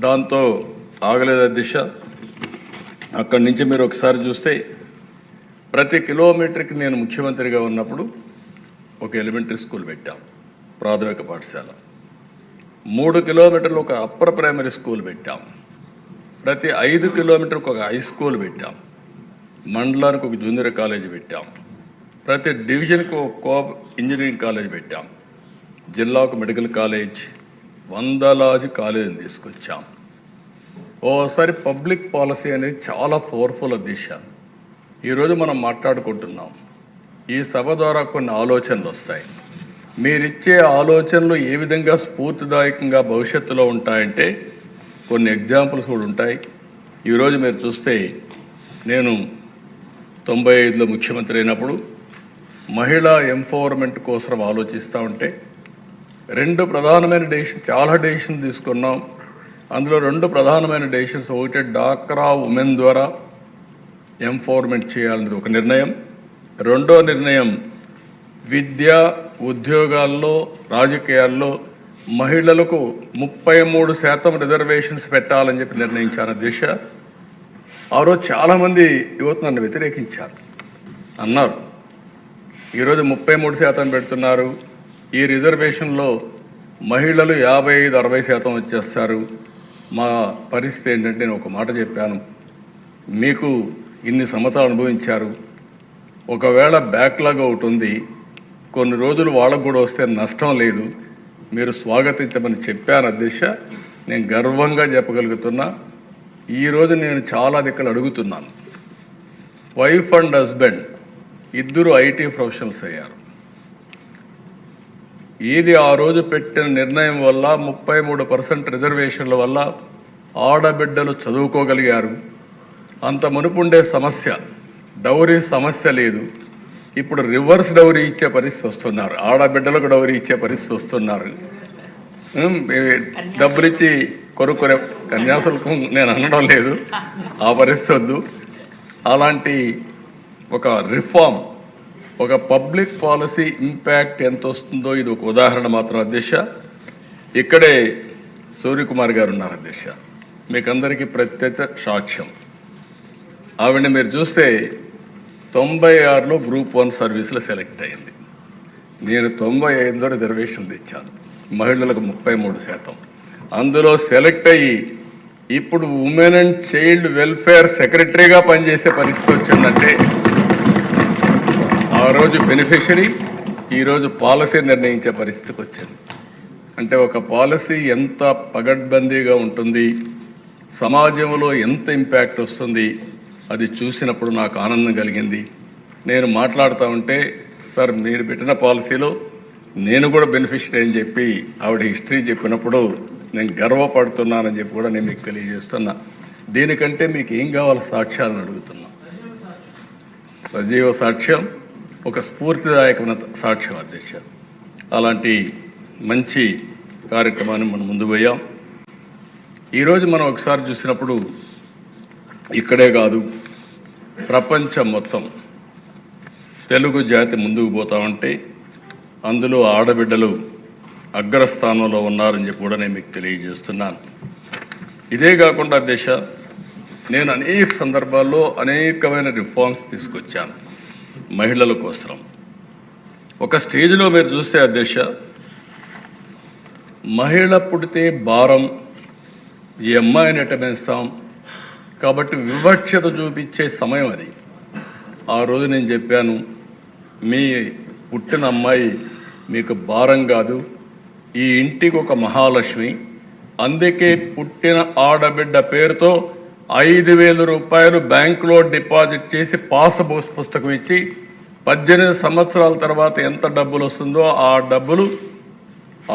దాంతో ఆగలేదు దిశ. అక్కడి నుంచి మీరు ఒకసారి చూస్తే ప్రతి కిలోమీటర్కి నేను ముఖ్యమంత్రిగా ఉన్నప్పుడు ఒక ఎలిమెంటరీ స్కూల్ పెట్టాం, ప్రాథమిక పాఠశాల. 3 కిలోమీటర్లు ఒక అప్పర్ ప్రైమరీ స్కూల్ పెట్టాం. ప్రతి 5 కిలోమీటర్కి ఒక హై స్కూల్ పెట్టాం. మండలానికి ఒక జూనియర్ కాలేజీ పెట్టాం. ప్రతి డివిజన్కి ఒక కోఆప్ ఇంజనీరింగ్ కాలేజ్ పెట్టాం. జిల్లాకు మెడికల్ కాలేజ్, వందలాది కాలేజీలు తీసుకొచ్చాం. ఓసారి పబ్లిక్ పాలసీ అనేది చాలా పవర్ఫుల్ దిశ. ఈరోజు మనం మాట్లాడుకుంటున్నాం. ఈ సభ ద్వారా కొన్ని ఆలోచనలు వస్తాయి. మీరిచ్చే ఆలోచనలు ఏ విధంగా స్ఫూర్తిదాయకంగా భవిష్యత్తులో ఉంటాయంటే కొన్ని ఎగ్జాంపుల్స్ కూడా ఉంటాయి. ఈరోజు మీరు చూస్తే నేను 95లో ముఖ్యమంత్రి అయినప్పుడు మహిళా ఎంపవర్మెంట్ కోసం ఆలోచిస్తూ ఉంటే 2 ప్రధానమైన డెసిషన్, చాలా డెసిషన్ తీసుకున్నాం. అందులో 2 ప్రధానమైన డెసిషన్స్, ఒకటి డాక్రా ఉమెన్ ద్వారా ఎంపవర్మెంట్ చేయాలనేది ఒక నిర్ణయం. రెండో నిర్ణయం విద్య, ఉద్యోగాల్లో, రాజకీయాల్లో మహిళలకు 33% రిజర్వేషన్స్ పెట్టాలని చెప్పి నిర్ణయించాను దిశ. ఆ రోజు చాలామంది యువత నన్ను వ్యతిరేకించారు, అన్నారు ఈరోజు 33% పెడుతున్నారు, ఈ రిజర్వేషన్లో మహిళలు 55-60% వచ్చేస్తారు. మా పరిస్థితి ఏంటంటే నేను ఒక మాట చెప్పాను, మీకు ఇన్ని సంవత్సరాలు అనుభవించారు, ఒకవేళ బ్యాక్లాగ్ ఒకటి ఉంది, కొన్ని రోజులు వాళ్ళకు కూడా వస్తే నష్టం లేదు, మీరు స్వాగతించమని చెప్పాను అధ్యక్ష. నేను గర్వంగా చెప్పగలుగుతున్నా. ఈరోజు నేను చాలా దిక్కులు అడుగుతున్నాను. వైఫ్ అండ్ హస్బెండ్ ఇద్దరు ఐటీ ప్రొఫెషనల్స్ అయ్యారు. ఇది ఆ రోజు పెట్టిన నిర్ణయం వల్ల 33% రిజర్వేషన్ల వల్ల ఆడబిడ్డలు చదువుకోగలిగారు. అంత మునుపుండే సమస్య డౌరీ సమస్య లేదు. ఇప్పుడు రివర్స్ డౌరీ ఇచ్చే పరిస్థితి వస్తున్నారు, ఆడబిడ్డలకు డౌరీ ఇచ్చే పరిస్థితి వస్తున్నారు. డబ్బులిచ్చి కొనుక్కునే కన్యాశుల్కం నేను అనడం లేదు, ఆ పరిస్థితి వద్దు. అలాంటి ఒక రిఫార్మ్, ఒక పబ్లిక్ పాలసీ ఇంపాక్ట్ ఎంత వస్తుందో ఇది ఒక ఉదాహరణ మాత్రం అధ్యక్ష. ఇక్కడే సూర్యకుమార్ గారు ఉన్నారు అధ్యక్ష, మీకు అందరికీ ప్రత్యక్ష సాక్ష్యం. ఆవిడ మీరు చూస్తే 96లో గ్రూప్ 1 సర్వీస్లో సెలెక్ట్ అయింది. నేను 95లో రిజర్వేషన్ తెచ్చాను, మహిళలకు 33%. అందులో సెలెక్ట్ అయ్యి ఇప్పుడు ఉమెన్ అండ్ చైల్డ్ వెల్ఫేర్ సెక్రటరీగా పనిచేసే పరిస్థితి వచ్చిందంటే ఆ రోజు బెనిఫిషరీ, ఈరోజు పాలసీ నిర్ణయించే పరిస్థితికి వచ్చింది. అంటే ఒక పాలసీ ఎంత పగడ్బందీగా ఉంటుంది, సమాజంలో ఎంత ఇంపాక్ట్ వస్తుంది, అది చూసినప్పుడు నాకు ఆనందం కలిగింది. నేను మాట్లాడుతూ ఉంటే సార్ మీరు పెట్టిన పాలసీలో నేను కూడా బెనిఫిషరీ అని చెప్పి ఆవిడ హిస్టరీ చెప్పినప్పుడు నేను గర్వపడుతున్నానని చెప్పి కూడా నేను మీకు తెలియజేస్తున్నా. దీనికంటే మీకు ఏం కావాలి సాక్ష్యాలను అడుగుతున్నా. సజీవ సాక్ష్యం, ఒక స్ఫూర్తిదాయకమైన సాక్ష్యం అధ్యక్ష. అలాంటి మంచి కార్యక్రమాన్ని మనం ముందు పోయాం. ఈరోజు మనం ఒకసారి చూసినప్పుడు ఇక్కడే కాదు ప్రపంచం మొత్తం తెలుగు జాతి ముందుకు పోతామంటే అందులో ఆడబిడ్డలు అగ్రస్థానంలో ఉన్నారని చెప్పి కూడా నేను మీకు తెలియజేస్తున్నాను. ఇదే కాకుండా అధ్యక్ష, నేను అనేక సందర్భాల్లో అనేకమైన రిఫార్మ్స్ తీసుకొచ్చాను మహిళల కోసం. ఒక స్టేజ్లో మీరు చూస్తే అధ్యక్ష, మహిళ పుడితే భారం, ఈ అమ్మాయిని ఎట్టమేస్తాం కాబట్టి వివక్షత చూపించే సమయం అది. ఆ రోజు నేను చెప్పాను, మీ పుట్టిన అమ్మాయి మీకు భారం కాదు, ఈ ఇంటికి ఒక మహాలక్ష్మి. అందుకే పుట్టిన ఆడబిడ్డ పేరుతో 5,000 రూపాయలు బ్యాంకులో డిపాజిట్ చేసి పాస్ పుస్తకం ఇచ్చి 18 సంవత్సరాల తర్వాత ఎంత డబ్బులు వస్తుందో ఆ డబ్బులు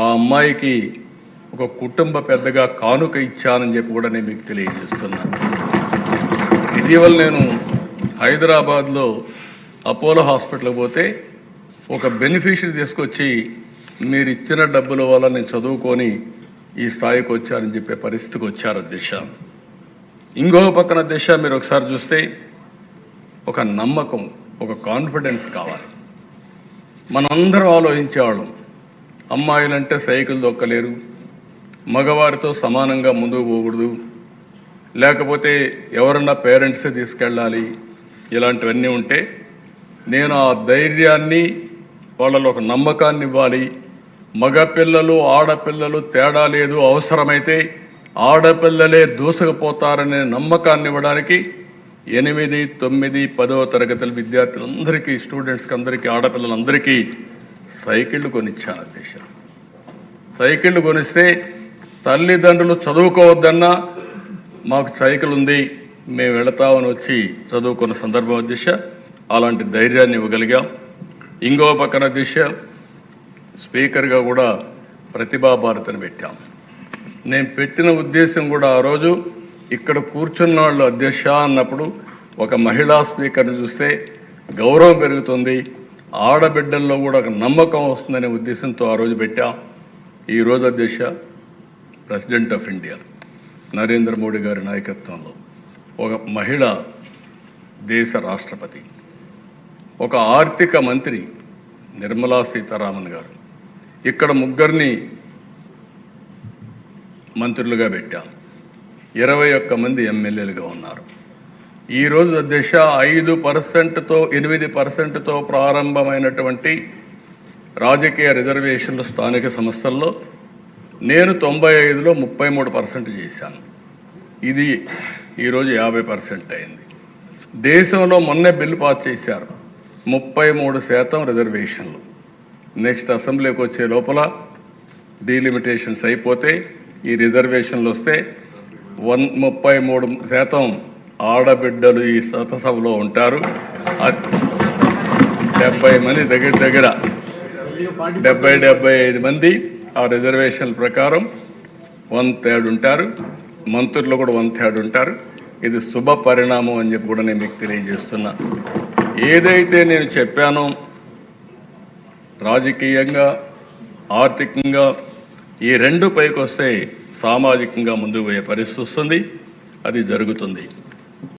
ఆ అమ్మాయికి ఒక కుటుంబ పెద్దగా కానుక ఇచ్చానని చెప్పి కూడా నేను మీకు తెలియజేస్తున్నాను. ఇటీవల నేను హైదరాబాద్లో అపోలో హాస్పిటల్కి పోతే ఒక బెనిఫిషరీ తీసుకొచ్చి మీరు ఇచ్చిన డబ్బుల వల్ల నేను చదువుకొని ఈ స్థాయికి వచ్చారని చెప్పే పరిస్థితికి వచ్చారు అధ్యక్ష. ఇంకో పక్కన అధ్యక్ష మీరు ఒకసారి చూస్తే ఒక నమ్మకం, ఒక కాన్ఫిడెన్స్ కావాలి. మనందరం ఆలోచించేవాళ్ళం, అమ్మాయిలంటే సైకిల్ దొక్కలేరు, మగవారితో సమానంగా ముందుకు పోకూడదు, లేకపోతే ఎవరన్నా పేరెంట్సే తీసుకెళ్ళాలి, ఇలాంటివన్నీ ఉంటే నేను ఆ ధైర్యాన్ని వాళ్ళలో ఒక నమ్మకాన్ని ఇవ్వాలి. మగపిల్లలు ఆడపిల్లలు తేడా లేదు, అవసరమైతే ఆడపిల్లలే దూసుకుపోతారనే నమ్మకాన్ని ఇవ్వడానికి 8, 9, 10వ తరగతుల విద్యార్థులందరికీ, స్టూడెంట్స్కి అందరికీ, ఆడపిల్లలందరికీ సైకిళ్ళు కొనిచ్చాను అధ్యక్ష. సైకిళ్ళు కొనిస్తే తల్లిదండ్రులు చదువుకోవద్దన్నా మాకు సైకిల్ ఉంది, మేము వెళతామని వచ్చి చదువుకున్న సందర్భం అధ్యక్ష. అలాంటి ధైర్యాన్ని ఇవ్వగలిగాం. ఇంకో పక్కన అధ్యక్ష స్పీకర్గా కూడా ప్రతిభా భారతిని పెట్టాం. నేను పెట్టిన ఉద్దేశం కూడా ఆ రోజు ఇక్కడ కూర్చున్న వాళ్ళు అధ్యక్ష అన్నప్పుడు ఒక మహిళా స్పీకర్ని చూస్తే గౌరవం పెరుగుతుంది, ఆడబిడ్డల్లో కూడా ఒక నమ్మకం వస్తుందనే ఉద్దేశంతో ఆ రోజు పెట్టాం. ఈరోజు అధ్యక్ష president of India Narendra Modi గారి నాయకత్వంలో ఒక మహిళ దేశ రాష్ట్రపతి, ఒక ఆర్థిక మంత్రి నిర్మలా సీతారామన్ గారు, ఇక్కడ ముగ్గురిని మంత్రులుగా పెట్టాం. 21 మంది ఎమ్మెల్యేలుగా ఉన్నారు. ఈరోజు అధ్యక్ష 5%తో 8%తో ప్రారంభమైనటువంటి రాజకీయ రిజర్వేషన్లు స్థానిక సంస్థల్లో నేను 95లో 33% చేశాను. ఇది ఈరోజు 50% అయింది. దేశంలో మొన్నే బిల్లు పాస్ చేశారు, 33% రిజర్వేషన్లు. నెక్స్ట్ అసెంబ్లీకి వచ్చే లోపల డీలిమిటేషన్స్ అయిపోతే ఈ రిజర్వేషన్లు వస్తే 33% ఆడబిడ్డలు ఈ చట్టసభలో ఉంటారు. 70 మంది దగ్గర 75 మంది ఆ రిజర్వేషన్ల ప్రకారం 1/3 ఉంటారు. మంత్రులు కూడా 1/3 ఉంటారు. ఇది శుభ పరిణామం అని చెప్పి కూడా నేను మీకు తెలియజేస్తున్నా. ఏదైతే నేను చెప్పానో రాజకీయంగా, ఆర్థికంగా ఈ రెండు పైకి వస్తే సామాజికంగా ముందుకు పోయే పరిస్థితి వస్తుంది. అది జరుగుతుంది.